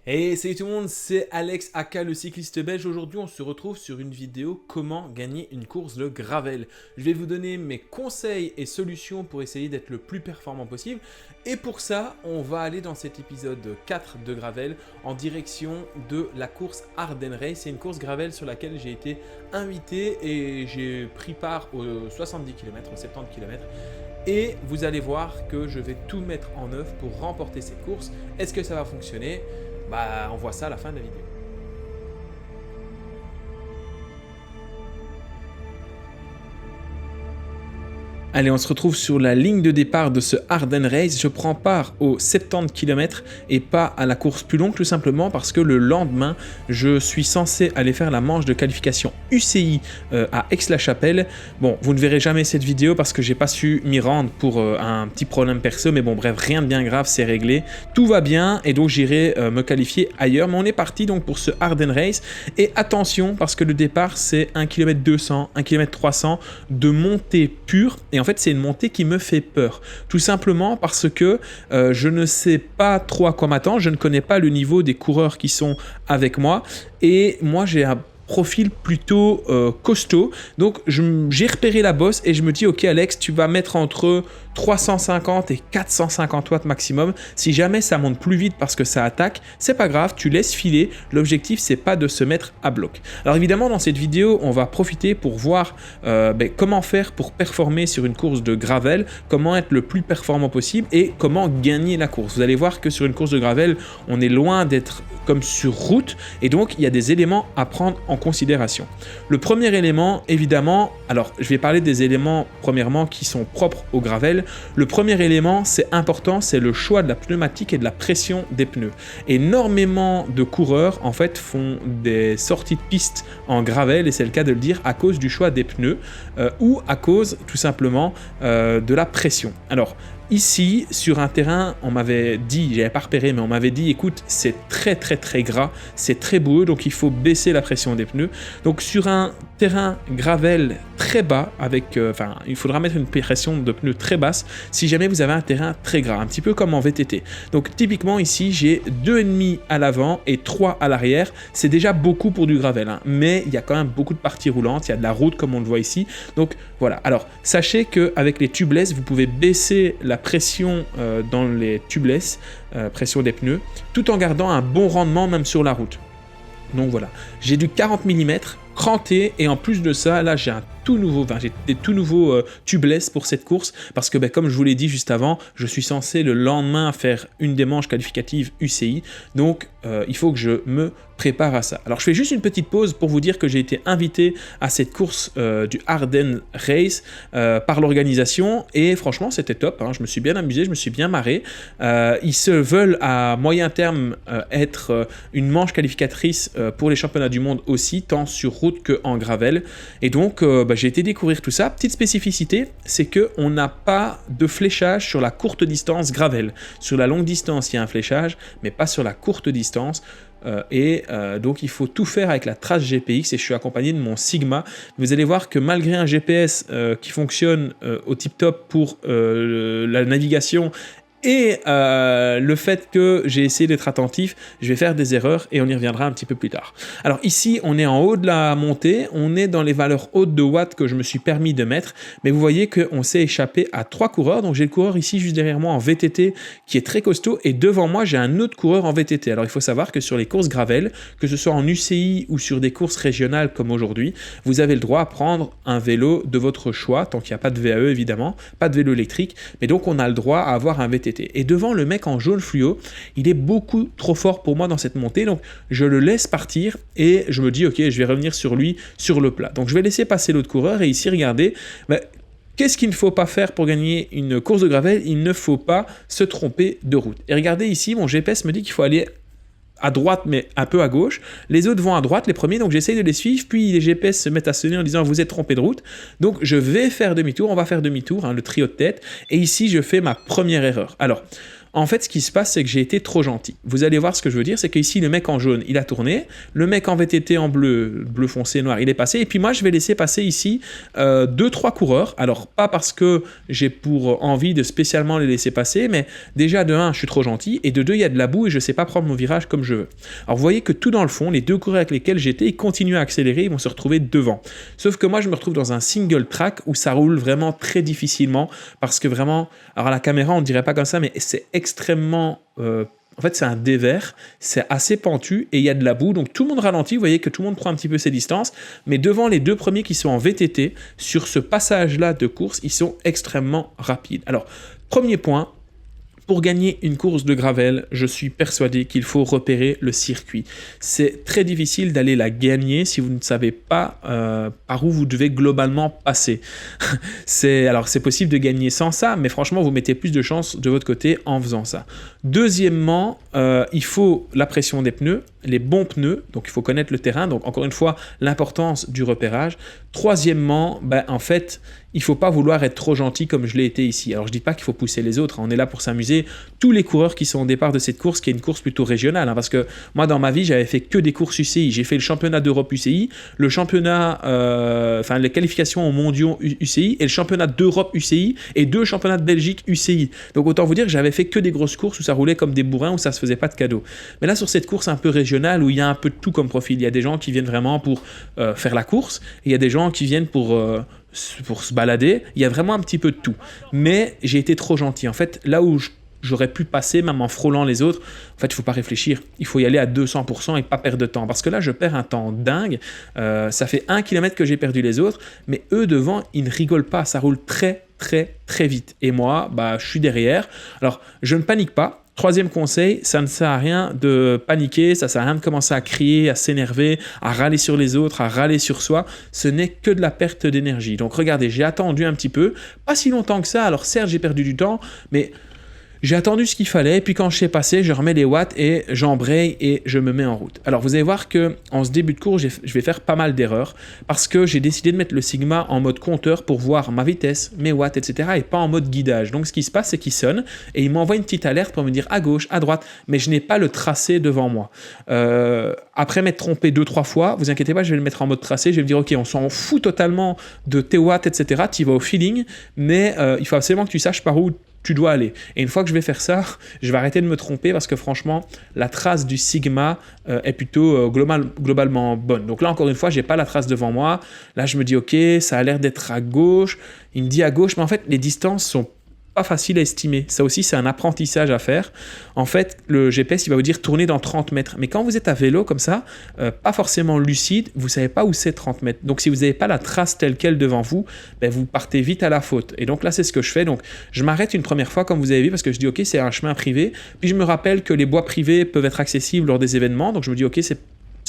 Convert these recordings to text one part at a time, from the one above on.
Hey, salut tout le monde, c'est Alex aka le cycliste belge. Aujourd'hui, on se retrouve sur une vidéo comment gagner une course de gravel. Je vais vous donner mes conseils et solutions pour essayer d'être le plus performant possible. Et pour ça, on va aller dans cet épisode 4 de gravel en direction de la course Ardennes Race. C'est une course gravel sur laquelle j'ai été invité et j'ai pris part aux 70 km, aux 70 km. Et vous allez voir que je vais tout mettre en œuvre pour remporter cette course. Est-ce que ça va fonctionner ? On voit ça à la fin de la vidéo. Allez, on se retrouve sur la ligne de départ de ce Ardennes Race. Je prends part aux 70 km et pas à la course plus longue, tout simplement parce que le lendemain, je suis censé aller faire la manche de qualification UCI à Aix-la-Chapelle. Bon, vous ne verrez jamais cette vidéo parce que j'ai pas su m'y rendre pour un petit problème perso, mais bon, bref, rien de bien grave, c'est réglé. Tout va bien et donc j'irai me qualifier ailleurs. Mais on est parti donc pour ce Ardennes Race. Et attention, parce que le départ, c'est 1 km 200, 1 km 300 de montée pure. Et en fait, c'est une montée qui me fait peur. Tout simplement parce que je ne sais pas trop à quoi m'attendre. Je ne connais pas le niveau des coureurs qui sont avec moi. Et moi, j'ai un profil plutôt costaud. Donc, j'ai repéré la bosse et je me dis, ok Alex, tu vas mettre entre 350 et 450 watts maximum. Si jamais ça monte plus vite parce que ça attaque, c'est pas grave, tu laisses filer. L'objectif, c'est pas de se mettre à bloc. Alors évidemment, dans cette vidéo, on va profiter pour voir comment faire pour performer sur une course de gravel, comment être le plus performant possible et comment gagner la course. Vous allez voir que sur une course de gravel, on est loin d'être comme sur route et donc il y a des éléments à prendre en considération. Le premier élément, évidemment, alors je vais parler des éléments premièrement qui sont propres au gravel. Le premier élément, c'est important, c'est le choix de la pneumatique et de la pression des pneus. Énormément de coureurs en fait font des sorties de piste en gravel et c'est le cas de le dire à cause du choix des pneus ou à cause tout simplement de la pression. Alors ici, sur un terrain, on m'avait dit, j'avais pas repéré, mais on m'avait dit, écoute, c'est très gras, c'est très boueux, donc il faut baisser la pression des pneus. Donc sur un terrain gravel très bas, il faudra mettre une pression de pneus très basse si jamais vous avez un terrain très gras, un petit peu comme en VTT. Donc typiquement ici, j'ai 2,5 à l'avant et 3 à l'arrière. C'est déjà beaucoup pour du gravel, hein, mais il y a quand même beaucoup de parties roulantes, il y a de la route comme on le voit ici. Donc voilà, alors sachez qu'avec les tubeless, vous pouvez baisser la pression dans les tubeless, pression des pneus, tout en gardant un bon rendement même sur la route. Donc voilà, j'ai du 40 mm cranté et en plus de ça, là j'ai j'ai des tout nouveaux tubeless pour cette course parce que comme je vous l'ai dit juste avant, je suis censé le lendemain faire une des manches qualificatives UCI, donc il faut que je me prépare à ça. Alors je fais juste une petite pause pour vous dire que j'ai été invité à cette course du Ardennes Race par l'organisation et franchement c'était top, hein. Je me suis bien amusé, je me suis bien marré. Ils se veulent à moyen terme être une manche qualificatrice pour les championnats du monde aussi, tant sur route qu'en gravel. Et donc j'ai été découvrir tout ça. Petite spécificité, c'est qu'on n'a pas de fléchage sur la courte distance gravel. Sur la longue distance, il y a un fléchage, mais pas sur la courte distance. Donc il faut tout faire avec la trace GPX et je suis accompagné de mon Sigma. Vous allez voir que malgré un GPS qui fonctionne au tip top pour la navigation et le fait que j'ai essayé d'être attentif, je vais faire des erreurs et on y reviendra un petit peu plus tard. Alors ici, on est en haut de la montée, on est dans les valeurs hautes de watts que je me suis permis de mettre, mais vous voyez qu'on s'est échappé à 3 coureurs. Donc j'ai le coureur ici juste derrière moi en VTT qui est très costaud et devant moi, j'ai un autre coureur en VTT. Alors il faut savoir que sur les courses gravel, que ce soit en UCI ou sur des courses régionales comme aujourd'hui, vous avez le droit à prendre un vélo de votre choix, tant qu'il n'y a pas de VAE évidemment, pas de vélo électrique, mais donc on a le droit à avoir un VTT. Et devant le mec en jaune fluo, il est beaucoup trop fort pour moi dans cette montée, donc je le laisse partir et je me dis ok, je vais revenir sur lui sur le plat. Donc je vais laisser passer l'autre coureur et ici regardez, qu'est-ce qu'il ne faut pas faire pour gagner une course de gravel? Il ne faut pas se tromper de route. Et regardez ici, mon GPS me dit qu'il faut aller à droite mais un peu à gauche, les autres vont à droite les premiers, donc j'essaye de les suivre, puis les GPS se mettent à sonner en disant vous êtes trompé de route, donc je vais faire demi-tour, on va faire demi-tour, hein, le trio de tête, et ici je fais ma première erreur. Alors En fait, ce qui se passe, c'est que j'ai été trop gentil. Vous allez voir ce que je veux dire, c'est qu'ici, le mec en jaune, il a tourné, le mec en VTT en bleu, bleu foncé, noir, il est passé, et puis moi, je vais laisser passer ici 2-3 coureurs. Alors, pas parce que j'ai pour envie de spécialement les laisser passer, mais déjà, de 1, je suis trop gentil, et de 2, il y a de la boue, et je sais pas prendre mon virage comme je veux. Alors, vous voyez que tout dans le fond, les 2 coureurs avec lesquels j'étais, ils continuent à accélérer, ils vont se retrouver devant. Sauf que moi, je me retrouve dans un single track où ça roule vraiment très difficilement, parce que vraiment, alors à la caméra, on ne dirait pas comme ça, mais c'est extrêmement... en fait, c'est un dévers, c'est assez pentu et il y a de la boue, donc tout le monde ralentit, vous voyez que tout le monde prend un petit peu ses distances, mais devant les 2 premiers qui sont en VTT, sur ce passage-là de course, ils sont extrêmement rapides. Alors, premier point, pour gagner une course de gravel, je suis persuadé qu'il faut repérer le circuit. C'est très difficile d'aller la gagner si vous ne savez pas par où vous devez globalement passer. Alors c'est possible de gagner sans ça, mais franchement, vous mettez plus de chances de votre côté en faisant ça. Deuxièmement, il faut la pression des pneus, les bons pneus, donc il faut connaître le terrain, donc encore une fois, l'importance du repérage. Troisièmement, en fait, il ne faut pas vouloir être trop gentil comme je l'ai été ici. Alors je ne dis pas qu'il faut pousser les autres, on est là pour s'amuser. Tous les coureurs qui sont au départ de cette course, qui est une course plutôt régionale, parce que moi dans ma vie, j'avais fait que des courses UCI. J'ai fait le championnat d'Europe UCI, le championnat, les qualifications aux mondiaux UCI et le championnat d'Europe UCI et 2 championnats de Belgique UCI. Donc autant vous dire que j'avais fait que des grosses courses où ça roulait comme des bourrins, où ça ne se faisait pas de cadeaux. Mais là sur cette course un peu régionale où il y a un peu de tout comme profil, il y a des gens qui viennent vraiment pour faire la course, et il y a des gens qui viennent pour se balader, il y a vraiment un petit peu de tout. Mais j'ai été trop gentil. En fait, là où j'aurais pu passer, même en frôlant les autres, en fait, il ne faut pas réfléchir. Il faut y aller à 200% et pas perdre de temps. Parce que là, je perds un temps dingue. Ça fait 1 kilomètre que j'ai perdu les autres, mais eux, devant, ils ne rigolent pas. Ça roule très, très, très vite. Et moi, je suis derrière. Alors, je ne panique pas. Troisième conseil, ça ne sert à rien de paniquer, ça ne sert à rien de commencer à crier, à s'énerver, à râler sur les autres, à râler sur soi. Ce n'est que de la perte d'énergie. Donc regardez, j'ai attendu un petit peu, pas si longtemps que ça. Alors certes, j'ai perdu du temps, mais j'ai attendu ce qu'il fallait, et puis quand je sais passer, je remets les watts et j'embraye et je me mets en route. Alors vous allez voir qu'en ce début de cours, je vais faire pas mal d'erreurs parce que j'ai décidé de mettre le Sigma en mode compteur pour voir ma vitesse, mes watts, etc. et pas en mode guidage. Donc ce qui se passe, c'est qu'il sonne et il m'envoie une petite alerte pour me dire à gauche, à droite, mais je n'ai pas le tracé devant moi. Après m'être trompé 2-3 fois, vous inquiétez pas, je vais le mettre en mode tracé, je vais me dire ok, on s'en fout totalement de tes watts, etc. Tu y vas au feeling, mais il faut absolument que tu saches par où tu dois aller. Et une fois que je vais faire ça, je vais arrêter de me tromper parce que franchement, la trace du Sigma est plutôt globalement bonne. Donc là, encore une fois, j'ai pas la trace devant moi. Là, je me dis, ok, ça a l'air d'être à gauche. Il me dit à gauche, mais en fait, les distances sont pas facile à estimer. Ça aussi, c'est un apprentissage à faire. En fait, le GPS, il va vous dire tourner dans 30 mètres. Mais quand vous êtes à vélo comme ça, pas forcément lucide, vous savez pas où c'est 30 mètres. Donc, si vous n'avez pas la trace telle quelle devant vous, vous partez vite à la faute. Et donc là, c'est ce que je fais. Donc, je m'arrête une première fois, comme vous avez vu, parce que je dis, OK, c'est un chemin privé. Puis, je me rappelle que les bois privés peuvent être accessibles lors des événements. Donc, je me dis, OK, c'est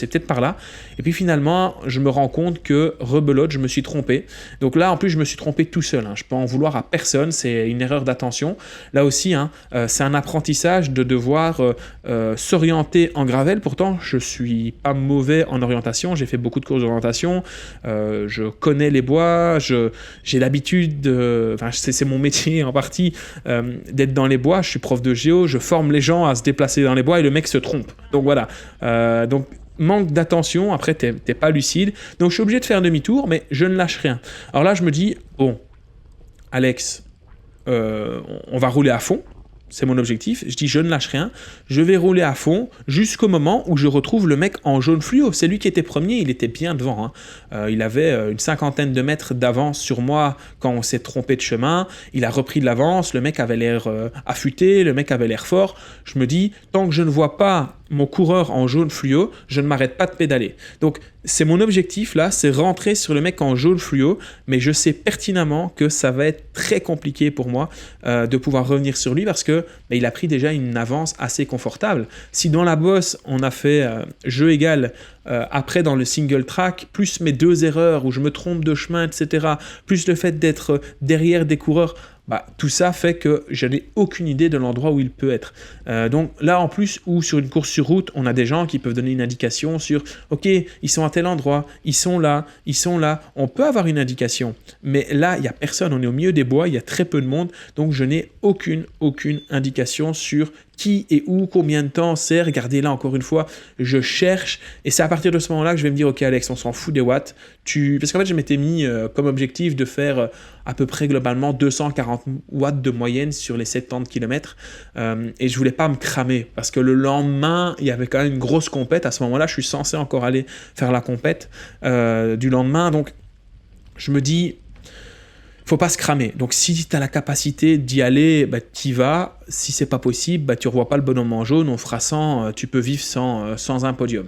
peut-être par là. Et puis finalement, je me rends compte que rebelote, je me suis trompé. Donc là, en plus, je me suis trompé tout seul. Je peux en vouloir à personne. C'est une erreur d'attention. Là aussi, c'est un apprentissage de devoir s'orienter en gravel. Pourtant, je suis pas mauvais en orientation. J'ai fait beaucoup de courses d'orientation. Je connais les bois. J'ai l'habitude, c'est mon métier en partie, d'être dans les bois. Je suis prof de géo. Je forme les gens à se déplacer dans les bois et le mec se trompe. Donc voilà. Manque d'attention, après t'es pas lucide, donc je suis obligé de faire demi-tour, mais je ne lâche rien. Alors là je me dis, bon, Alex, on va rouler à fond, c'est mon objectif, je dis je ne lâche rien, je vais rouler à fond jusqu'au moment où je retrouve le mec en jaune fluo, c'est lui qui était premier, il était bien devant, il avait une 50aine de mètres d'avance sur moi quand on s'est trompé de chemin, il a repris de l'avance, le mec avait l'air affûté, le mec avait l'air fort, je me dis, tant que je ne vois pas mon coureur en jaune fluo, je ne m'arrête pas de pédaler. Donc, c'est mon objectif là, c'est rentrer sur le mec en jaune fluo, mais je sais pertinemment que ça va être très compliqué pour moi de pouvoir revenir sur lui parce que il a pris déjà une avance assez confortable. Si dans la bosse, on a fait jeu égal après dans le single track, plus mes 2 erreurs où je me trompe de chemin, etc., plus le fait d'être derrière des coureurs, tout ça fait que je n'ai aucune idée de l'endroit où il peut être. Donc là, en plus, où sur une course sur route, on a des gens qui peuvent donner une indication sur « Ok, ils sont à tel endroit, ils sont là, on peut avoir une indication. Mais là, il n'y a personne, on est au milieu des bois, il y a très peu de monde, donc je n'ai aucune indication sur qui et où, combien de temps c'est. Regardez là, encore une fois, je cherche, et c'est à partir de ce moment-là que je vais me dire « Ok Alex, on s'en fout des watts. » Parce qu'en fait, je m'étais mis comme objectif de faire à peu près globalement 240 watts de moyenne sur les 70 km, et je voulais pas me cramer, parce que le lendemain, il y avait quand même une grosse compète. À ce moment-là, je suis censé encore aller faire la compète du lendemain, donc je me dis, faut pas se cramer. Donc si tu as la capacité d'y aller, t'y vas. Si c'est pas possible, tu revois pas le bonhomme en jaune, on fera sans, tu peux vivre sans un podium.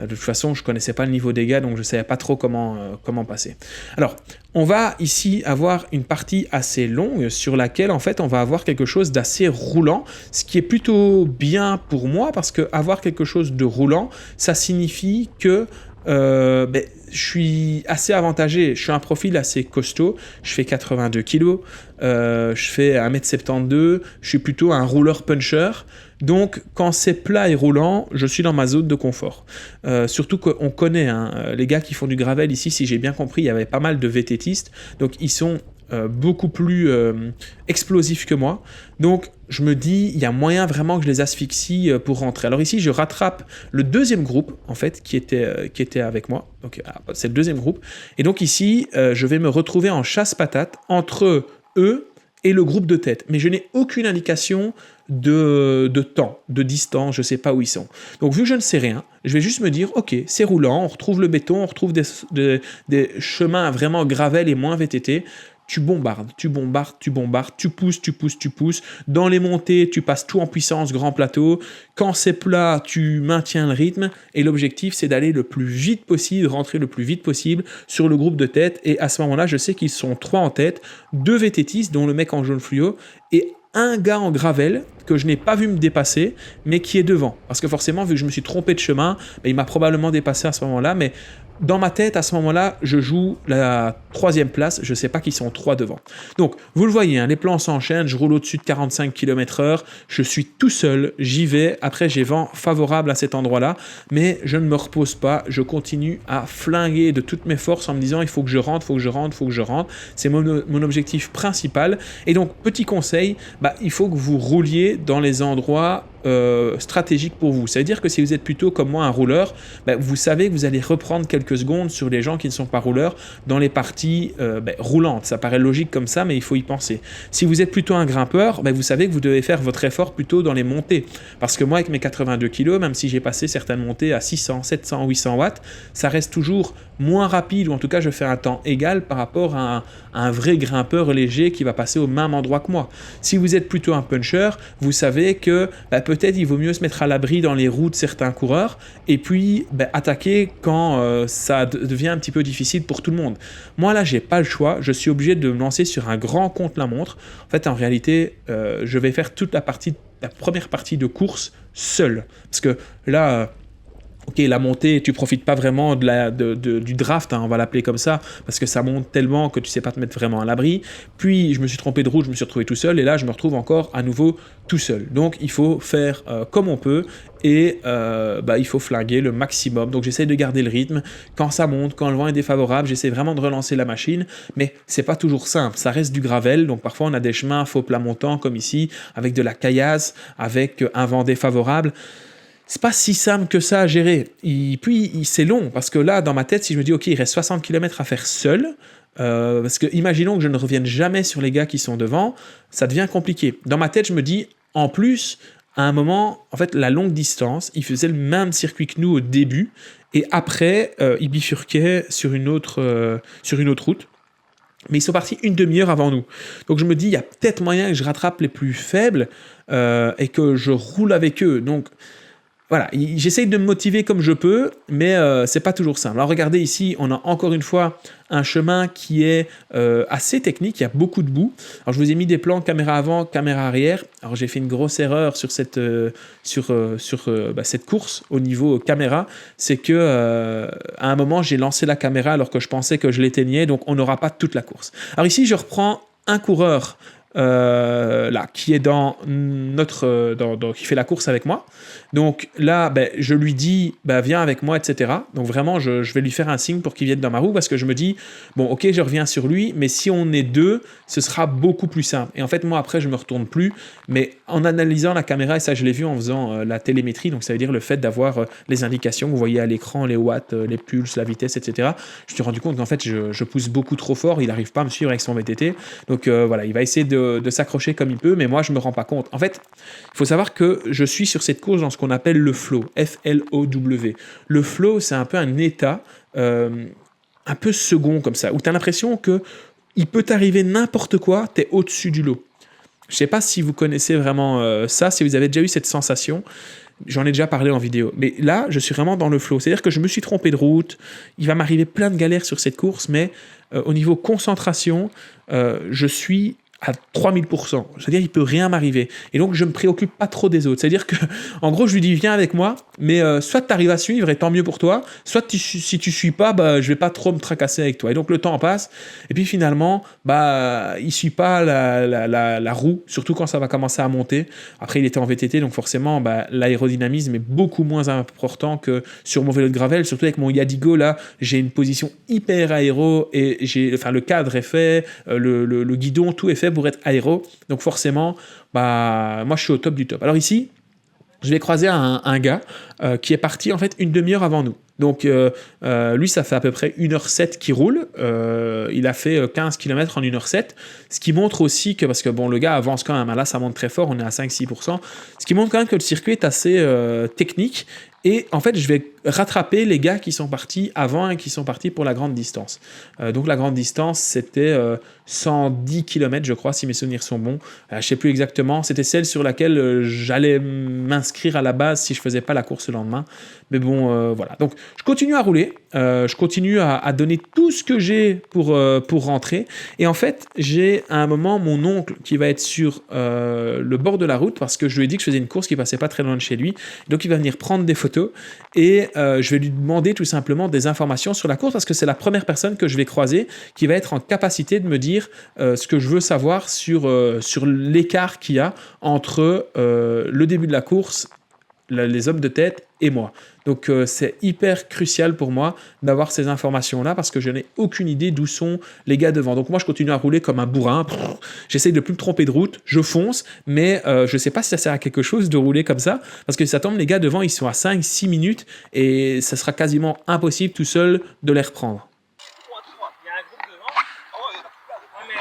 De toute façon, je connaissais pas le niveau des gars, donc je savais pas trop comment passer. Alors, on va ici avoir une partie assez longue sur laquelle en fait on va avoir quelque chose d'assez roulant, ce qui est plutôt bien pour moi, parce que avoir quelque chose de roulant, ça signifie que je suis assez avantagé. Je suis un profil assez costaud, je fais 82 kg, je fais 1m72, je suis plutôt un rouleur puncher. Donc, quand c'est plat et roulant, je suis dans ma zone de confort. Surtout qu'on connaît les gars qui font du gravel ici, si j'ai bien compris, il y avait pas mal de VTTistes. Donc, ils sont beaucoup plus explosifs que moi. Donc, je me dis, il y a moyen vraiment que je les asphyxie pour rentrer. Alors ici, je rattrape le deuxième groupe, en fait, qui était avec moi. Donc, c'est le deuxième groupe. Et donc ici, je vais me retrouver en chasse-patate entre eux et le groupe de tête. Mais je n'ai aucune indication de temps, de distance, je ne sais pas où ils sont. Donc, vu que je ne sais rien, je vais juste me dire, ok, c'est roulant, on retrouve le béton, on retrouve des chemins vraiment gravel et moins VTT. Tu bombardes, tu pousses. Dans les montées, tu passes tout en puissance, grand plateau. Quand c'est plat, tu maintiens le rythme. Et l'objectif, c'est d'aller le plus vite possible, rentrer le plus vite possible sur le groupe de tête. Et à ce moment-là, je sais qu'ils sont 3 en tête, 2 VTTistes, dont le mec en jaune fluo, et un gars en gravel que je n'ai pas vu me dépasser, mais qui est devant. Parce que forcément, vu que je me suis trompé de chemin, il m'a probablement dépassé à ce moment-là, mais dans ma tête, à ce moment-là, je joue la 3e place, je ne sais pas qui sont 3 devant. Donc, vous le voyez, les plans s'enchaînent, je roule au-dessus de 45 km/h, je suis tout seul, j'y vais, après j'ai vent favorable à cet endroit-là, mais je ne me repose pas, je continue à flinguer de toutes mes forces en me disant, il faut que je rentre, c'est mon objectif principal. Et donc, petit conseil, il faut que vous rouliez dans les endroits stratégiques pour vous. Ça veut dire que si vous êtes plutôt comme moi un rouleur, vous savez que vous allez reprendre quelques secondes sur les gens qui ne sont pas rouleurs dans les parties roulantes. Ça paraît logique comme ça, mais il faut y penser. Si vous êtes plutôt un grimpeur, vous savez que vous devez faire votre effort plutôt dans les montées. Parce que moi, avec mes 82 kg, même si j'ai passé certaines montées à 600, 700, 800 watts, ça reste toujours moins rapide, ou en tout cas, je fais un temps égal par rapport à un vrai grimpeur léger qui va passer au même endroit que moi. Si vous êtes plutôt un puncher, vous savez que peut-être il vaut mieux se mettre à l'abri dans les roues de certains coureurs et puis attaquer quand ça devient un petit peu difficile pour tout le monde. Moi là, j'ai pas le choix, je suis obligé de me lancer sur un grand contre-la-montre. En fait, en réalité, je vais faire toute la première partie de course seul. Parce que là... Ok, la montée, tu profites pas vraiment du draft, on va l'appeler comme ça, parce que ça monte tellement que tu sais pas te mettre vraiment à l'abri. Puis, je me suis trompé de route, je me suis retrouvé tout seul, et là, je me retrouve encore à nouveau tout seul. Donc, il faut faire comme on peut, et il faut flinguer le maximum. Donc, j'essaie de garder le rythme. Quand ça monte, quand le vent est défavorable, j'essaie vraiment de relancer la machine, mais c'est pas toujours simple. Ça reste du gravel, donc parfois, on a des chemins faux plat montant, comme ici, avec de la caillasse, avec un vent défavorable. C'est pas si simple que ça à gérer. Puis, c'est long, parce que là, dans ma tête, si je me dis, ok, il reste 60 km à faire seul, parce que imaginons que je ne revienne jamais sur les gars qui sont devant, ça devient compliqué. Dans ma tête, je me dis, en plus, à un moment, en fait, la longue distance, ils faisaient le même circuit que nous au début, et après, ils bifurquaient sur une autre route. Mais ils sont partis une demi-heure avant nous. Donc je me dis, il y a peut-être moyen que je rattrape les plus faibles et que je roule avec eux. Donc, voilà, j'essaye de me motiver comme je peux, mais c'est pas toujours simple. Alors regardez ici, on a encore une fois un chemin qui est assez technique, il y a beaucoup de boue. Alors je vous ai mis des plans caméra avant, caméra arrière. Alors j'ai fait une grosse erreur sur cette course au niveau caméra, c'est que à un moment j'ai lancé la caméra alors que je pensais que je l'éteignais, donc on n'aura pas toute la course. Alors ici je reprends un coureur là, qui est qui fait la course avec moi. Donc là, ben, je lui dis, ben, viens avec moi, etc. Donc vraiment, je vais lui faire un signe pour qu'il vienne dans ma roue parce que je me dis, bon, ok, je reviens sur lui, mais si on est deux, ce sera beaucoup plus simple. Et en fait, moi, après, je me retourne plus, mais en analysant la caméra, et ça, je l'ai vu en faisant la télémétrie, donc ça veut dire le fait d'avoir les indications, vous voyez à l'écran, les watts, les pulses, la vitesse, etc. Je me suis rendu compte qu'en fait, je pousse beaucoup trop fort, il n'arrive pas à me suivre avec son VTT. Donc voilà, il va essayer de s'accrocher comme il peut, mais moi, je me rends pas compte. En fait, il faut savoir que je suis sur cette course dans ce qu'on appelle le flow, F-L-O-W. Le flow, c'est un peu un état un peu second comme ça, où tu as l'impression que il peut t'arriver n'importe quoi, tu es au-dessus du lot. Je ne sais pas si vous connaissez vraiment ça, si vous avez déjà eu cette sensation. J'en ai déjà parlé en vidéo. Mais là, je suis vraiment dans le flow. C'est-à-dire que je me suis trompé de route. Il va m'arriver plein de galères sur cette course, mais au niveau concentration, je suis à 3000%. C'est-à-dire qu'il ne peut rien m'arriver. Et donc, je ne me préoccupe pas trop des autres. C'est-à-dire que, en gros, je lui dis, viens avec moi, mais soit tu arrives à suivre et tant mieux pour toi, soit si tu ne suis pas, bah, je ne vais pas trop me tracasser avec toi. Et donc, le temps passe. Et puis, finalement, bah, il ne suit pas la roue, surtout quand ça va commencer à monter. Après, il était en VTT, donc forcément, bah, l'aérodynamisme est beaucoup moins important que sur mon vélo de gravel. Surtout avec mon Yadigo, là, j'ai une position hyper aéro et le cadre est fait, le guidon, tout est fait pour être aéro, donc forcément, bah, moi je suis au top du top. Alors ici, je vais croiser un gars qui est parti en fait une demi-heure avant nous. Donc lui, ça fait à peu près 1h07 qu'il roule. Il a fait 15 km en 1h07. Ce qui montre aussi que, parce que bon, le gars avance quand même, hein, là ça monte très fort, on est à 5-6%. Ce qui montre quand même que le circuit est assez technique. Et en fait, je vais rattraper les gars qui sont partis avant et qui sont partis pour la grande distance. Donc la grande distance, c'était 110 km, je crois, si mes souvenirs sont bons. Je ne sais plus exactement. C'était celle sur laquelle j'allais m'inscrire à la base si je ne faisais pas la course le lendemain. Mais bon, voilà. Donc je continue à rouler. Je continue à donner tout ce que j'ai pour rentrer. Et en fait, j'ai à un moment mon oncle qui va être sur le bord de la route parce que je lui ai dit que je faisais une course qui passait pas très loin de chez lui. Donc il va venir prendre des photos et je vais lui demander tout simplement des informations sur la course parce que c'est la première personne que je vais croiser qui va être en capacité de me dire ce que je veux savoir sur l'écart qu'il y a entre le début de la course, les hommes de tête et moi. Donc c'est hyper crucial pour moi d'avoir ces informations-là parce que je n'ai aucune idée d'où sont les gars devant. Donc moi je continue à rouler comme un bourrin, j'essaye de plus me tromper de route, je fonce, mais je ne sais pas si ça sert à quelque chose de rouler comme ça parce que ça tombe, les gars devant ils sont à 5-6 minutes et ça sera quasiment impossible tout seul de les reprendre. Il y a un groupe devant. Ouais, mais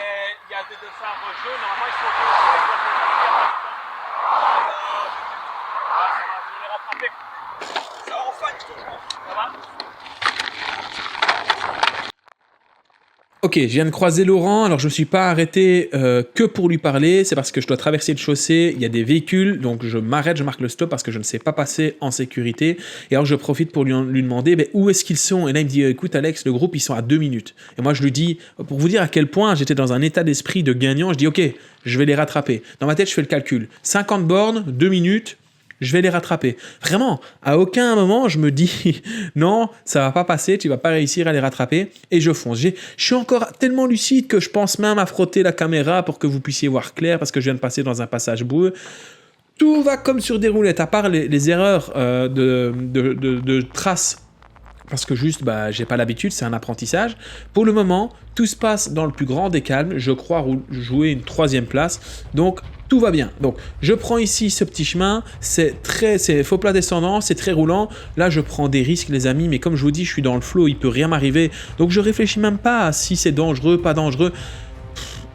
il y a deux phares jaunes, normalement ils sont je vais les rattraper. Ça va en fait, ça va. Ok, je viens de croiser Laurent, alors je ne suis pas arrêté que pour lui parler, c'est parce que je dois traverser une chaussée, il y a des véhicules, donc je m'arrête, je marque le stop parce que je ne sais pas passer en sécurité, et alors je profite pour lui demander où est-ce qu'ils sont, et là il me dit écoute Alex, le groupe ils sont à 2 minutes, et moi je lui dis, pour vous dire à quel point j'étais dans un état d'esprit de gagnant, je dis ok, je vais les rattraper, dans ma tête je fais le calcul, 50 bornes, 2 minutes, je vais les rattraper. Vraiment, à aucun moment, je me dis non, ça va pas passer, tu vas pas réussir à les rattraper. Et je fonce. Je suis encore tellement lucide que je pense même à frotter la caméra pour que vous puissiez voir clair parce que je viens de passer dans un passage boueux. Tout va comme sur des roulettes, à part les erreurs de traces. Parce que juste, j'ai pas l'habitude, c'est un apprentissage. Pour le moment, tout se passe dans le plus grand des calmes. Je crois jouer une 3e place. Donc, tout va bien. Donc, je prends ici ce petit chemin. C'est faux plat descendant, c'est très roulant. Là, je prends des risques, les amis. Mais comme je vous dis, je suis dans le flow, il peut rien m'arriver. Donc, je réfléchis même pas à si c'est dangereux, pas dangereux.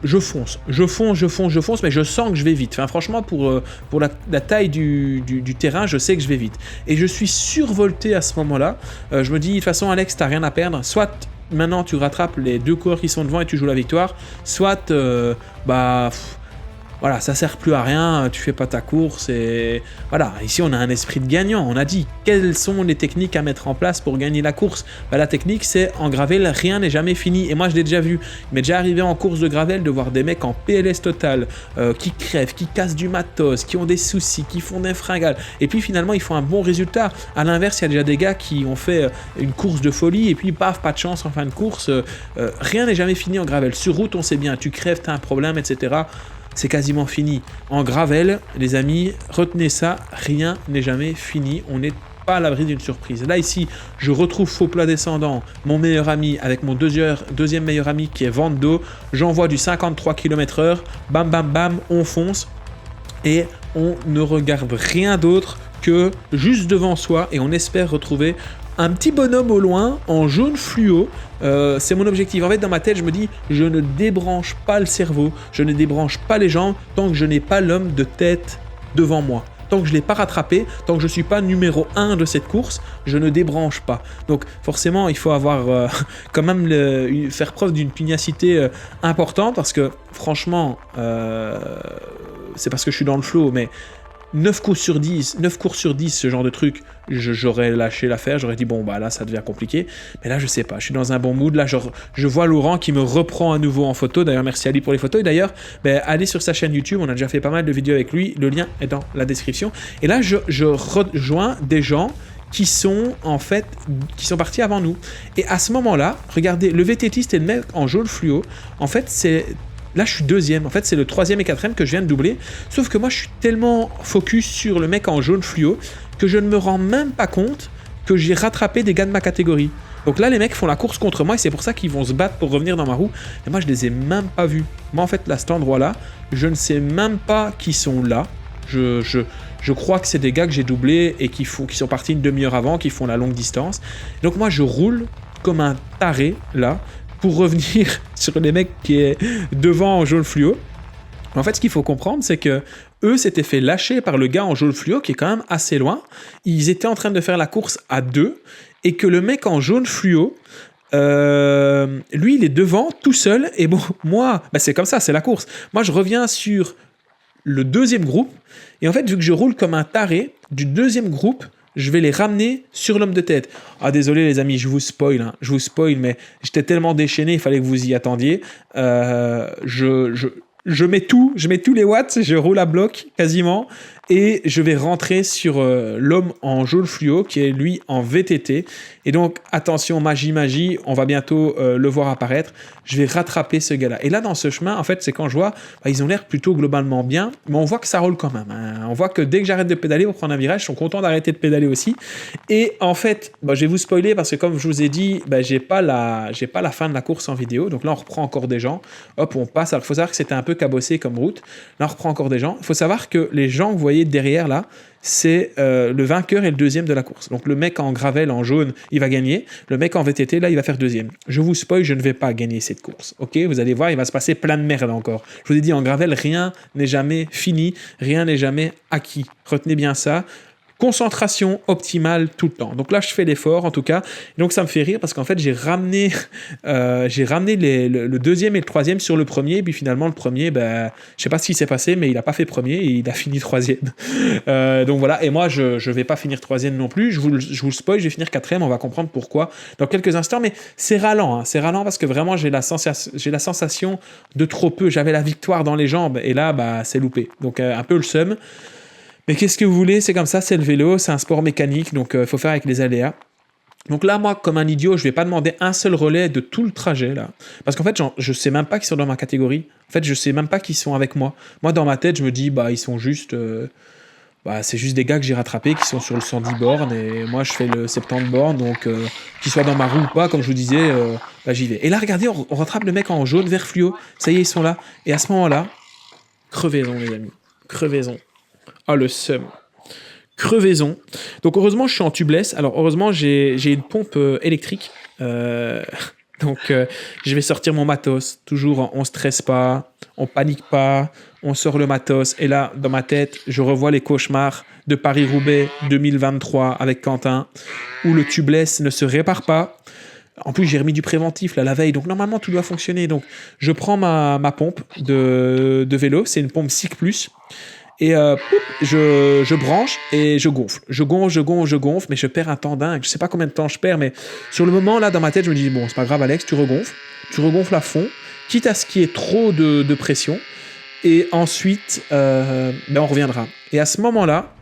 Je fonce, mais je sens que je vais vite. Enfin, franchement, pour la taille du terrain, je sais que je vais vite. Et je suis survolté à ce moment-là. Je me dis, de toute façon, Alex, t'as rien à perdre. Soit maintenant, tu rattrapes les 2 coureurs qui sont devant et tu joues la victoire. Soit, voilà, ça sert plus à rien, tu fais pas ta course et voilà, ici on a un esprit de gagnant, on a dit quelles sont les techniques à mettre en place pour gagner la course. La technique c'est en gravel, rien n'est jamais fini et moi je l'ai déjà vu, il m'est déjà arrivé en course de gravel de voir des mecs en PLS total, qui crèvent, qui cassent du matos, qui ont des soucis, qui font des fringales et puis finalement ils font un bon résultat. À l'inverse, il y a déjà des gars qui ont fait une course de folie et puis paf, pas de chance en fin de course, rien n'est jamais fini en gravel. Sur route on sait bien, tu crèves, t'as un problème, etc. c'est quasiment fini. En gravel, les amis, retenez ça, rien n'est jamais fini. On n'est pas à l'abri d'une surprise. Là, ici, je retrouve Faux Plat Descendant, mon meilleur ami, avec mon deuxième meilleur ami qui est Vando. J'envoie du 53 km/h, bam, bam, bam, on fonce. Et on ne regarde rien d'autre que juste devant soi et on espère retrouver un petit bonhomme au loin en jaune fluo. C'est mon objectif. En fait, dans ma tête, je me dis, je ne débranche pas le cerveau, je ne débranche pas les jambes tant que je n'ai pas l'homme de tête devant moi. Tant que je ne l'ai pas rattrapé, tant que je ne suis pas numéro 1 de cette course, je ne débranche pas. Donc forcément, il faut avoir quand même faire preuve d'une pugnacité importante parce que franchement, c'est parce que je suis dans le flow, mais 9 courses sur 10, ce genre de truc, j'aurais lâché l'affaire, j'aurais dit bon bah là ça devient compliqué, mais là je sais pas, je suis dans un bon mood, là je vois Laurent qui me reprend à nouveau en photo, d'ailleurs merci à lui pour les photos, et d'ailleurs allez sur sa chaîne YouTube, on a déjà fait pas mal de vidéos avec lui, le lien est dans la description, et là je rejoins des gens qui sont partis avant nous, et à ce moment-là, regardez, le VTTiste et le mec en jaune fluo, en fait c'est... Là, je suis deuxième. En fait, c'est le 3e et 4e que je viens de doubler. Sauf que moi, je suis tellement focus sur le mec en jaune fluo que je ne me rends même pas compte que j'ai rattrapé des gars de ma catégorie. Donc là, les mecs font la course contre moi et c'est pour ça qu'ils vont se battre pour revenir dans ma roue. Et moi, je les ai même pas vus. Moi, en fait, là, cet endroit-là, je ne sais même pas qui sont là. Je crois que c'est des gars que j'ai doublés et qui sont partis une demi-heure avant, qui font la longue distance. Donc moi, je roule comme un taré, là, pour revenir sur les mecs qui est devant en jaune fluo. En fait, ce qu'il faut comprendre, c'est que eux s'étaient fait lâcher par le gars en jaune fluo qui est quand même assez loin. Ils étaient en train de faire la course à 2 et que le mec en jaune fluo, lui, il est devant tout seul. Et bon, moi, c'est comme ça, c'est la course. Moi, je reviens sur le deuxième groupe et en fait, vu que je roule comme un taré du deuxième groupe, je vais les ramener sur l'homme de tête. Ah, désolé les amis, je vous spoil, mais j'étais tellement déchaîné, il fallait que vous y attendiez. Je mets tous les watts, je roule à bloc quasiment, et je vais rentrer sur l'homme en jaune fluo, qui est lui en VTT. Et donc, attention, magie, on va bientôt le voir apparaître. Je vais rattraper ce gars-là. Et là, dans ce chemin, en fait, c'est quand je vois, ils ont l'air plutôt globalement bien, mais on voit que ça roule quand même. Hein. On voit que dès que j'arrête de pédaler pour prendre un virage, ils sont contents d'arrêter de pédaler aussi. Et en fait, je vais vous spoiler parce que comme je vous ai dit, j'ai pas la fin de la course en vidéo. Donc là, on reprend encore des gens. Hop, on passe. Alors, il faut savoir que c'était un peu cabossé comme route. Là, on reprend encore des gens. Il faut savoir que les gens que vous voyez derrière là, c'est le vainqueur et le deuxième de la course. Donc le mec en gravel, en jaune, il va gagner. Le mec en VTT, là, il va faire deuxième. Je vous spoil, je ne vais pas gagner cette course. Ok, vous allez voir, il va se passer plein de merde encore. Je vous ai dit, en gravel, rien n'est jamais fini, rien n'est jamais acquis. Retenez bien ça. Concentration optimale tout le temps. Donc là, je fais l'effort en tout cas. Et donc ça me fait rire parce qu'en fait, j'ai ramené le deuxième et le troisième sur le premier. Et puis finalement, le premier, je sais pas ce qui s'est passé, mais il a pas fait premier et il a fini troisième. Donc voilà. Et moi, je vais pas finir troisième non plus. Je vous le spoil, je vais finir quatrième. On va comprendre pourquoi dans quelques instants. Mais c'est ralent. Hein. C'est ralent parce que vraiment, j'ai la sensation de trop peu. J'avais la victoire dans les jambes et là, c'est loupé. Donc un peu le seum. Mais qu'est-ce que vous voulez, c'est comme ça, c'est le vélo, c'est un sport mécanique, donc il faut faire avec les aléas. Donc là, moi, comme un idiot, je vais pas demander un seul relais de tout le trajet, là. Parce qu'en fait, je sais même pas qu'ils sont dans ma catégorie. En fait, je sais même pas qu'ils sont avec moi. Moi, dans ma tête, je me dis, ils sont juste... c'est juste des gars que j'ai rattrapés qui sont sur le 110 bornes, et moi, je fais le 70 bornes, donc qu'ils soient dans ma roue ou pas, comme je vous disais, j'y vais. Et là, regardez, on rattrape le mec en jaune, vert fluo. Ça y est, ils sont là. Et à ce moment-là, crevaison, les amis. Crevaison. Ah, le seum. Crevaison. Donc, heureusement, je suis en tubeless. Alors, heureusement, j'ai une pompe électrique. Donc, je vais sortir mon matos. Toujours, on stresse pas, on panique pas, on sort le matos. Et là, dans ma tête, je revois les cauchemars de Paris-Roubaix 2023 avec Quentin, où le tubeless ne se répare pas. En plus, j'ai remis du préventif là, la veille, donc normalement, tout doit fonctionner. Donc, je prends ma pompe de vélo. C'est une pompe SIC+. Et je branche et je gonfle. Je gonfle, mais je perds un temps dingue. Je sais pas combien de temps je perds, mais sur le moment, là, dans ma tête, je me dis, bon, c'est pas grave, Alex, tu regonfles à fond, quitte à ce qu'il y ait trop de pression, et ensuite, on reviendra. Et à ce moment-là,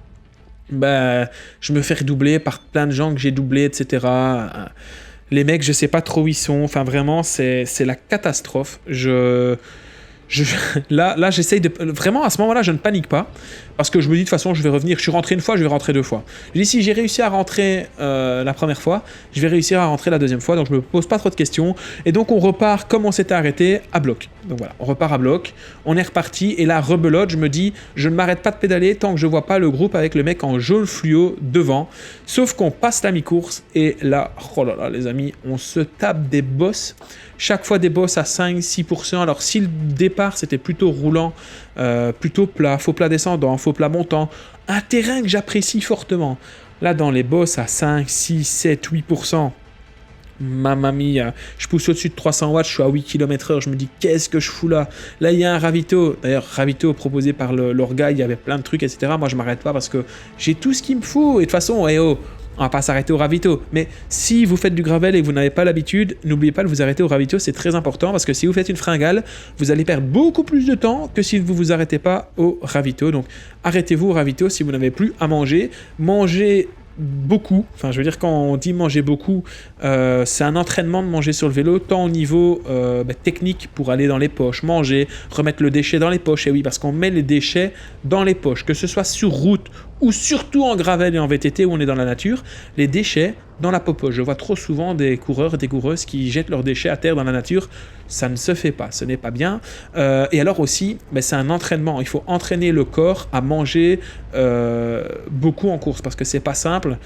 je me fais redoubler par plein de gens que j'ai doublés, etc. Les mecs, je sais pas trop où ils sont. Enfin, vraiment, c'est la catastrophe. Je Là, j'essaye de... Vraiment, à ce moment-là, je ne panique pas. Parce que je me dis, de toute façon, je vais revenir. Je suis rentré une fois, je vais rentrer 2 fois. Je dis, si j'ai réussi à rentrer la première fois, je vais réussir à rentrer la deuxième fois. Donc, je me pose pas trop de questions. Et donc, on repart comme on s'était arrêté, à bloc. Donc, voilà, on repart à bloc. On est reparti. Et là, rebelote, je me dis, je ne m'arrête pas de pédaler tant que je vois pas le groupe avec le mec en jaune fluo devant. Sauf qu'on passe la mi-course. Et là, oh là là, les amis, on se tape des bosses. Chaque fois des bosses à 5-6%. Alors, si le départ, c'était plutôt roulant, plutôt plat, faux plat descendant, faux plat montant, un terrain que j'apprécie fortement. Là, dans les bosses à 5, 6, 7, 8%, mamma mia, je pousse au-dessus de 300 watts, je suis à 8 km/h, je me dis qu'est-ce que je fous là. Là, il y a un ravito, d'ailleurs, ravito proposé par l'orga, il y avait plein de trucs, etc. Moi, je m'arrête pas parce que j'ai tout ce qu'il me faut. Et de toute façon, on va pas s'arrêter au ravito. Mais si vous faites du gravel et que vous n'avez pas l'habitude, n'oubliez pas de vous arrêter au ravito, c'est très important parce que si vous faites une fringale, vous allez perdre beaucoup plus de temps que si vous vous arrêtez pas au ravito. Donc arrêtez-vous au ravito si vous n'avez plus à manger. Mangez beaucoup, enfin je veux dire quand on dit manger beaucoup, c'est un entraînement de manger sur le vélo, tant au niveau technique pour aller dans les poches, manger, remettre le déchet dans les poches, et oui parce qu'on met les déchets dans les poches, que ce soit sur route ou surtout en gravel et en VTT où on est dans la nature, les déchets dans la popoche. Je vois trop souvent des coureurs et des coureuses qui jettent leurs déchets à terre dans la nature, ça ne se fait pas, ce n'est pas bien. Et alors aussi, c'est un entraînement, il faut entraîner le corps à manger beaucoup en course, parce que c'est pas simple,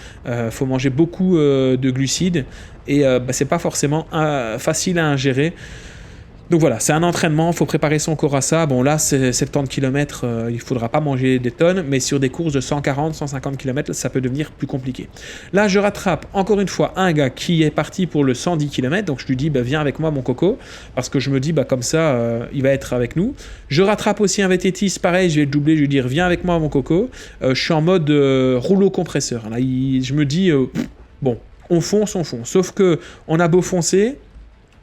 faut manger beaucoup de glucides, et c'est pas forcément facile à ingérer. Donc voilà, c'est un entraînement, il faut préparer son corps à ça. Bon là, c'est 70 km, il ne faudra pas manger des tonnes, mais sur des courses de 140, 150 km, ça peut devenir plus compliqué. Là, je rattrape encore une fois un gars qui est parti pour le 110 km, donc je lui dis, viens avec moi mon coco, parce que je me dis, comme ça, il va être avec nous. Je rattrape aussi un VTTiste, pareil, je vais le doubler, je vais lui dire, viens avec moi mon coco. Je suis en mode rouleau compresseur. Là, je me dis, bon, on fonce. Sauf que on a beau foncer,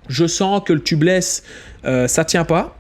je sens que le tubeless, ça tient pas.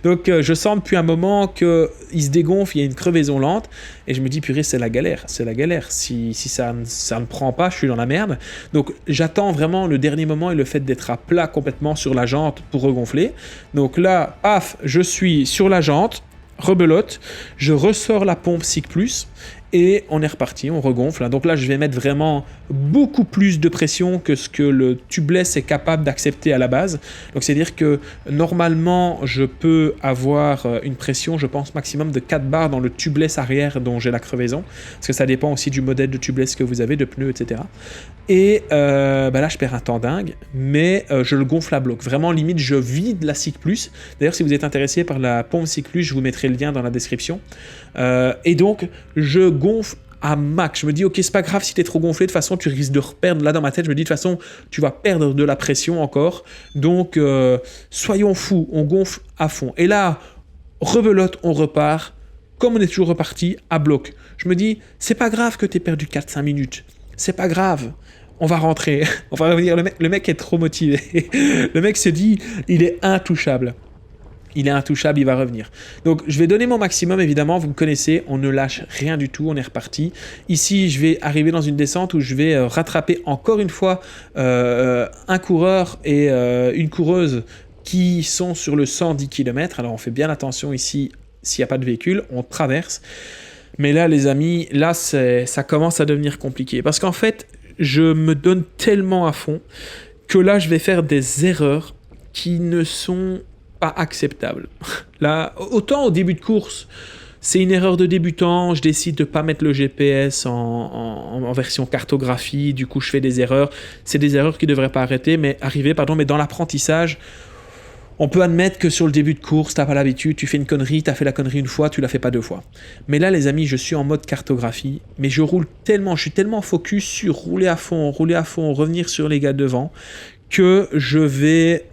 Donc, je sens depuis un moment qu'il se dégonfle, il y a une crevaison lente. Et je me dis, purée, c'est la galère. Si ça ne prend pas, je suis dans la merde. Donc, j'attends vraiment le dernier moment et le fait d'être à plat complètement sur la jante pour regonfler. Donc là, paf, je suis sur la jante, rebelote, je ressors la pompe Cyc Plus. Et on est reparti, on regonfle. Donc là, je vais mettre vraiment beaucoup plus de pression que ce que le tubeless est capable d'accepter à la base. Donc c'est-à-dire que normalement, je peux avoir une pression, je pense, maximum de 4 bars dans le tubeless arrière dont j'ai la crevaison. Parce que ça dépend aussi du modèle de tubeless que vous avez, de pneus, etc. Et là, je perds un temps dingue, mais je le gonfle à bloc. Vraiment, limite, je vide la Cyc Plus. D'ailleurs, si vous êtes intéressé par la pompe Cyc Plus, je vous mettrai le lien dans la description. Et donc, je gonfle à max. Je me dis, ok, c'est pas grave si t'es trop gonflé, de toute façon, tu risques de reperdre. Là, dans ma tête, je me dis, de toute façon, tu vas perdre de la pression encore. Donc, soyons fous, on gonfle à fond. Et là, rebelote, on repart, comme on est toujours reparti, à bloc. Je me dis, c'est pas grave que t'aies perdu 4-5 minutes. C'est pas grave. On va rentrer. On va revenir. Le mec est trop motivé. Le mec se dit, il est intouchable. Il va revenir. Donc, je vais donner mon maximum, évidemment, vous me connaissez, on ne lâche rien du tout, on est reparti. Ici, je vais arriver dans une descente où je vais rattraper encore une fois un coureur et une coureuse qui sont sur le 110 km. Alors, on fait bien attention ici, s'il n'y a pas de véhicule, on traverse. Mais là, les amis, là, ça commence à devenir compliqué. Parce qu'en fait, je me donne tellement à fond que là, je vais faire des erreurs qui ne sont pas acceptable. Là, autant au début de course, c'est une erreur de débutant, je décide de pas mettre le GPS en version cartographie, du coup je fais des erreurs. C'est des erreurs qui ne devraient pas arriver, mais dans l'apprentissage, on peut admettre que sur le début de course, t'as pas l'habitude, tu fais une connerie, t'as fait la connerie une fois, tu la fais pas 2 fois. Mais là, les amis, je suis en mode cartographie, mais je suis tellement focus sur rouler à fond, revenir sur les gars devant, que je vais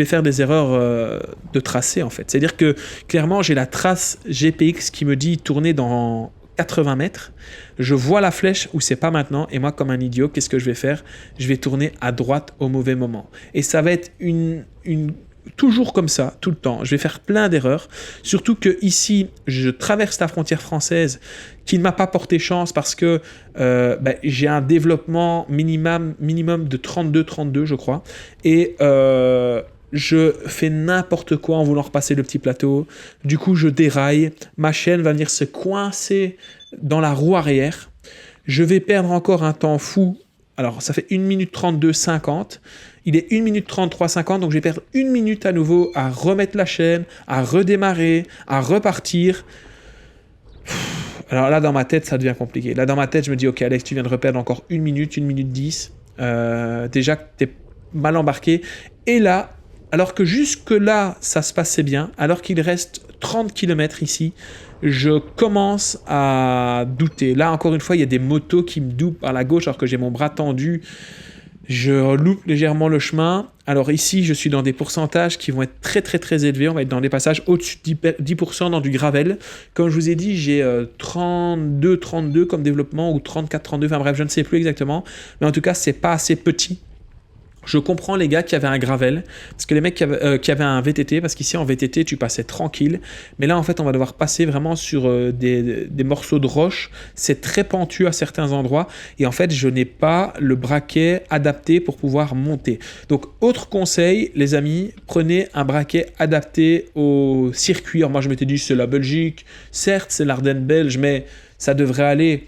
faire des erreurs de tracé, en fait. C'est-à-dire que, clairement, j'ai la trace GPX qui me dit tourner dans 80 mètres. Je vois la flèche où c'est pas maintenant. Et moi, comme un idiot, qu'est-ce que je vais faire ? Je vais tourner à droite au mauvais moment. Et ça va être toujours comme ça, tout le temps. Je vais faire plein d'erreurs. Surtout que ici, je traverse la frontière française qui ne m'a pas porté chance parce que j'ai un développement minimum de 32, je crois. Et je fais n'importe quoi en voulant repasser le petit plateau. Du coup, je déraille. Ma chaîne va venir se coincer dans la roue arrière. Je vais perdre encore un temps fou. Alors, ça fait 1 minute 32, 50. Il est 1 minute 33, 50. Donc, je vais perdre 1 minute à nouveau à remettre la chaîne, à redémarrer, à repartir. Alors là, dans ma tête, ça devient compliqué. Là, dans ma tête, je me dis, ok, Alex, tu viens de reperdre encore 1 minute 10. Déjà que tu es mal embarqué. Et là, alors que jusque-là, ça se passait bien, alors qu'il reste 30 km ici, je commence à douter. Là, encore une fois, il y a des motos qui me doublent par la gauche alors que j'ai mon bras tendu. Je loupe légèrement le chemin. Alors ici, je suis dans des pourcentages qui vont être très très très élevés. On va être dans des passages au-dessus de 10% dans du gravel. Comme je vous ai dit, j'ai 32 comme développement ou 34-32. Enfin bref, je ne sais plus exactement. Mais en tout cas, c'est pas assez petit. Je comprends les gars qui avaient un gravel, parce que les mecs qui avaient un VTT, parce qu'ici en VTT tu passais tranquille, mais là en fait on va devoir passer vraiment sur des morceaux de roche, c'est très pentu à certains endroits, et en fait je n'ai pas le braquet adapté pour pouvoir monter. Donc autre conseil les amis, prenez un braquet adapté au circuit. Alors moi je m'étais dit c'est la Belgique, certes c'est l'Ardenne belge, mais ça devrait aller.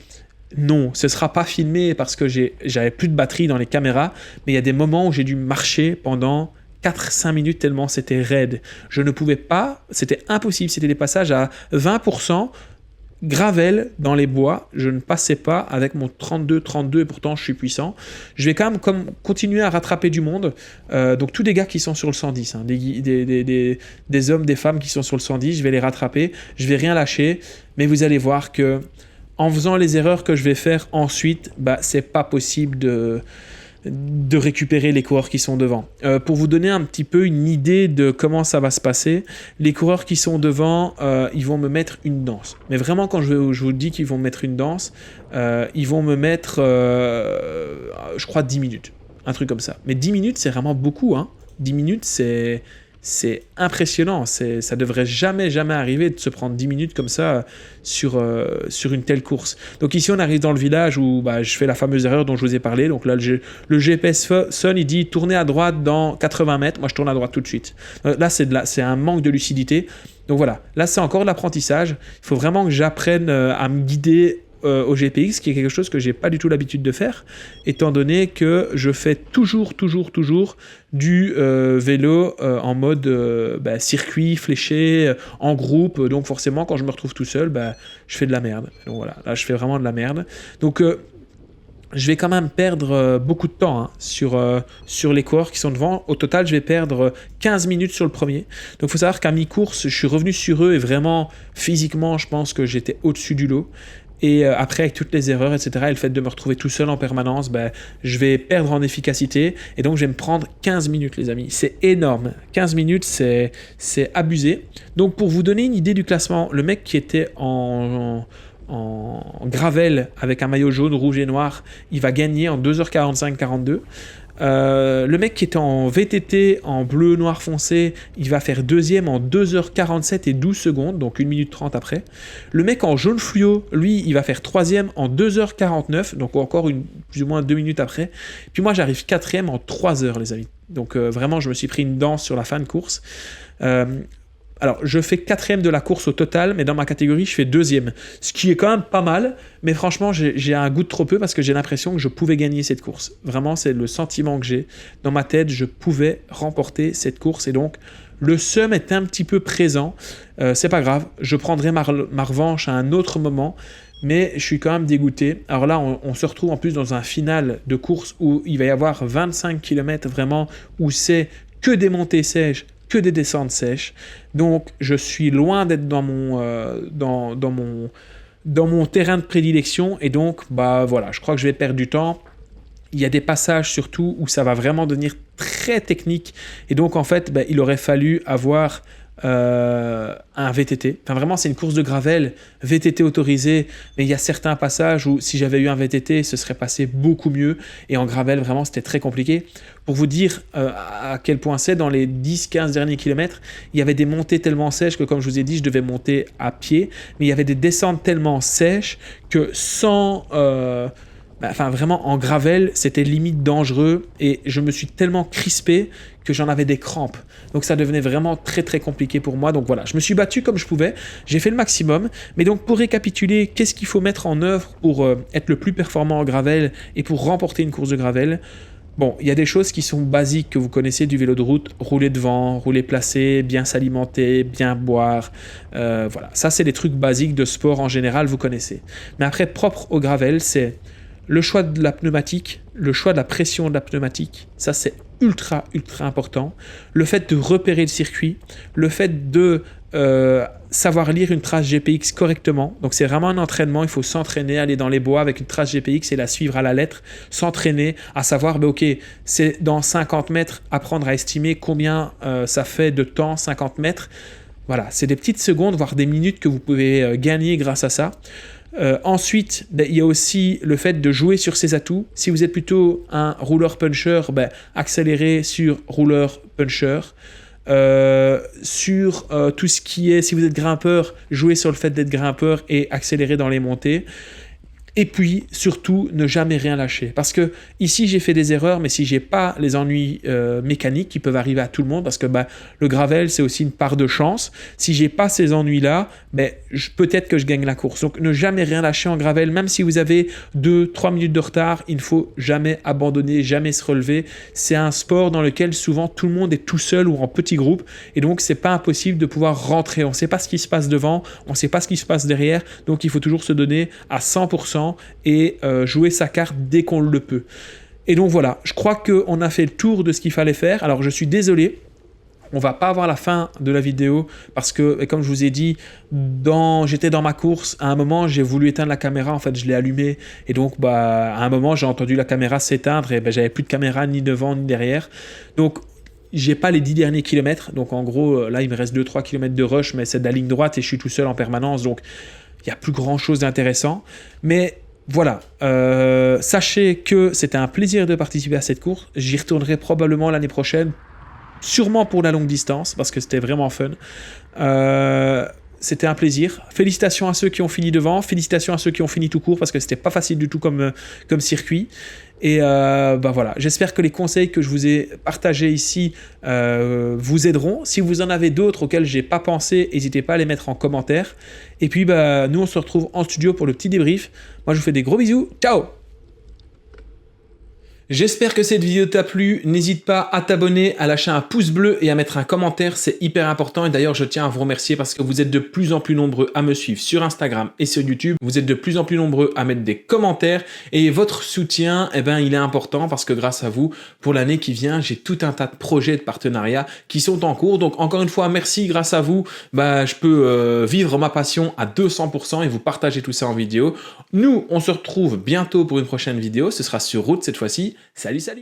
Non, ce ne sera pas filmé parce que j'avais plus de batterie dans les caméras, mais il y a des moments où j'ai dû marcher pendant 4-5 minutes tellement c'était raide. Je ne pouvais pas, c'était impossible, c'était des passages à 20%, gravel dans les bois, je ne passais pas avec mon 32 et pourtant je suis puissant. Je vais quand même continuer à rattraper du monde, donc tous des gars qui sont sur le 110, hein, des hommes, des femmes qui sont sur le 110, je vais les rattraper, je vais rien lâcher, mais vous allez voir que en faisant les erreurs que je vais faire ensuite, c'est pas possible de récupérer les coureurs qui sont devant. Pour vous donner un petit peu une idée de comment ça va se passer, les coureurs qui sont devant, ils vont me mettre une danse. Mais vraiment, quand je vous dis qu'ils vont me mettre une danse, ils vont me mettre, je crois, 10 minutes. Un truc comme ça. Mais 10 minutes, c'est vraiment beaucoup. Hein. 10 minutes, c'est impressionnant, ça devrait jamais arriver de se prendre 10 minutes comme ça sur une telle course. Donc ici on arrive dans le village où je fais la fameuse erreur dont je vous ai parlé. Donc là le GPS sonne, il dit tournez à droite dans 80 mètres, moi je tourne à droite tout de suite. Là c'est un manque de lucidité. Donc voilà, là c'est encore de l'apprentissage, il faut vraiment que j'apprenne à me guider au GPX, qui est quelque chose que j'ai pas du tout l'habitude de faire, étant donné que je fais toujours du vélo en mode circuit, fléché, en groupe, donc forcément quand je me retrouve tout seul, je fais de la merde. Donc voilà, là je fais vraiment de la merde. Donc je vais quand même perdre beaucoup de temps sur les coureurs qui sont devant. Au total, je vais perdre 15 minutes sur le premier. Donc il faut savoir qu'à mi-course, je suis revenu sur eux et vraiment, physiquement, je pense que j'étais au-dessus du lot. Et après, avec toutes les erreurs, etc., et le fait de me retrouver tout seul en permanence, je vais perdre en efficacité. Et donc, je vais me prendre 15 minutes, les amis. C'est énorme. 15 minutes, c'est abusé. Donc, pour vous donner une idée du classement, le mec qui était en gravel avec un maillot jaune, rouge et noir, il va gagner en 2h45-42. Le mec qui était en VTT en bleu noir foncé, il va faire deuxième en 2h47 et 12 secondes, donc 1 minute 30 après. Le mec en jaune fluo, lui, il va faire troisième en 2h49, donc encore plus ou moins 2 minutes après. Puis moi, j'arrive quatrième en 3h, les amis. Donc vraiment, je me suis pris une danse sur la fin de course. Alors, je fais 4e de la course au total, mais dans ma catégorie, je fais 2e. Ce qui est quand même pas mal, mais franchement, j'ai un goût de trop peu parce que j'ai l'impression que je pouvais gagner cette course. Vraiment, c'est le sentiment que j'ai. Dans ma tête, je pouvais remporter cette course et donc, le seum est un petit peu présent. C'est pas grave, je prendrai ma revanche à un autre moment, mais je suis quand même dégoûté. Alors là, on se retrouve en plus dans un final de course où il va y avoir 25 km vraiment, où c'est que des montées sèches, que des descentes sèches. Donc, je suis loin d'être dans mon terrain de prédilection. Et donc, voilà, je crois que je vais perdre du temps. Il y a des passages surtout où ça va vraiment devenir très technique. Et donc, en fait, il aurait fallu avoir un VTT. Enfin, vraiment, c'est une course de gravel, VTT autorisé, mais il y a certains passages où si j'avais eu un VTT, ce serait passé beaucoup mieux. Et en gravel, vraiment, c'était très compliqué. Pour vous dire à quel point c'est, dans les 10-15 derniers kilomètres, il y avait des montées tellement sèches que, comme je vous ai dit, je devais monter à pied. Mais il y avait des descentes tellement sèches que sans enfin vraiment en gravel, c'était limite dangereux et je me suis tellement crispé que j'en avais des crampes. Donc ça devenait vraiment très très compliqué pour moi. Donc voilà, je me suis battu comme je pouvais, j'ai fait le maximum. Mais donc pour récapituler, qu'est-ce qu'il faut mettre en œuvre pour être le plus performant en gravel et pour remporter une course de gravel? Bon, il y a des choses qui sont basiques que vous connaissez du vélo de route, rouler devant, rouler placé, bien s'alimenter, bien boire, voilà. Ça, c'est des trucs basiques de sport en général, vous connaissez. Mais après, propre au gravel, c'est le choix de la pneumatique, le choix de la pression de la pneumatique, ça c'est ultra important. Le fait de repérer le circuit, le fait de savoir lire une trace GPX correctement. Donc c'est vraiment un entraînement, il faut s'entraîner, aller dans les bois avec une trace GPX et la suivre à la lettre, s'entraîner à savoir, ok, c'est dans 50 mètres, apprendre à estimer combien ça fait de temps, 50 mètres. Voilà, c'est des petites secondes, voire des minutes que vous pouvez gagner grâce à ça. Ensuite, il y a aussi le fait de jouer sur ses atouts. Si vous êtes plutôt un rouleur puncher, accélérez sur rouleur puncher. Sur tout ce qui est, si vous êtes grimpeur, jouez sur le fait d'être grimpeur et accélérez dans les montées. Et puis, surtout, ne jamais rien lâcher. Parce que ici, j'ai fait des erreurs, mais si j'ai pas les ennuis mécaniques qui peuvent arriver à tout le monde, parce que le gravel, c'est aussi une part de chance. Si j'ai pas ces ennuis-là, peut-être que je gagne la course. Donc, ne jamais rien lâcher en gravel. Même si vous avez 2-3 minutes de retard, il ne faut jamais abandonner, jamais se relever. C'est un sport dans lequel souvent tout le monde est tout seul ou en petit groupe. Et donc, c'est pas impossible de pouvoir rentrer. On ne sait pas ce qui se passe devant, on ne sait pas ce qui se passe derrière. Donc, il faut toujours se donner à 100%. Et jouer sa carte dès qu'on le peut. Et donc voilà, je crois qu'on a fait le tour de ce qu'il fallait faire. Alors je suis désolé, on va pas avoir la fin de la vidéo parce que, comme je vous ai dit, j'étais dans ma course, à un moment j'ai voulu éteindre la caméra, en fait je l'ai allumée et donc à un moment j'ai entendu la caméra s'éteindre et j'avais plus de caméra ni devant ni derrière. Donc j'ai pas les 10 derniers kilomètres, donc en gros là il me reste 2-3 kilomètres de rush, mais c'est de la ligne droite et je suis tout seul en permanence, donc il n'y a plus grand chose d'intéressant. Mais voilà, sachez que c'était un plaisir de participer à cette course. J'y retournerai probablement l'année prochaine, sûrement pour la longue distance, parce que c'était vraiment fun. C'était un plaisir. Félicitations à ceux qui ont fini devant, félicitations à ceux qui ont fini tout court, parce que c'était pas facile du tout comme circuit. Et voilà, j'espère que les conseils que je vous ai partagés ici vous aideront. Si vous en avez d'autres auxquels j'ai pas pensé, n'hésitez pas à les mettre en commentaire. Et puis nous on se retrouve en studio pour le petit débrief. Moi je vous fais des gros bisous, ciao! J'espère que cette vidéo t'a plu, n'hésite pas à t'abonner, à lâcher un pouce bleu et à mettre un commentaire, c'est hyper important et d'ailleurs je tiens à vous remercier parce que vous êtes de plus en plus nombreux à me suivre sur Instagram et sur YouTube, vous êtes de plus en plus nombreux à mettre des commentaires et votre soutien, il est important parce que grâce à vous, pour l'année qui vient, j'ai tout un tas de projets de partenariat qui sont en cours, donc encore une fois, merci, grâce à vous, je peux vivre ma passion à 200% et vous partager tout ça en vidéo. Nous, on se retrouve bientôt pour une prochaine vidéo, ce sera sur route cette fois-ci. Salut, salut!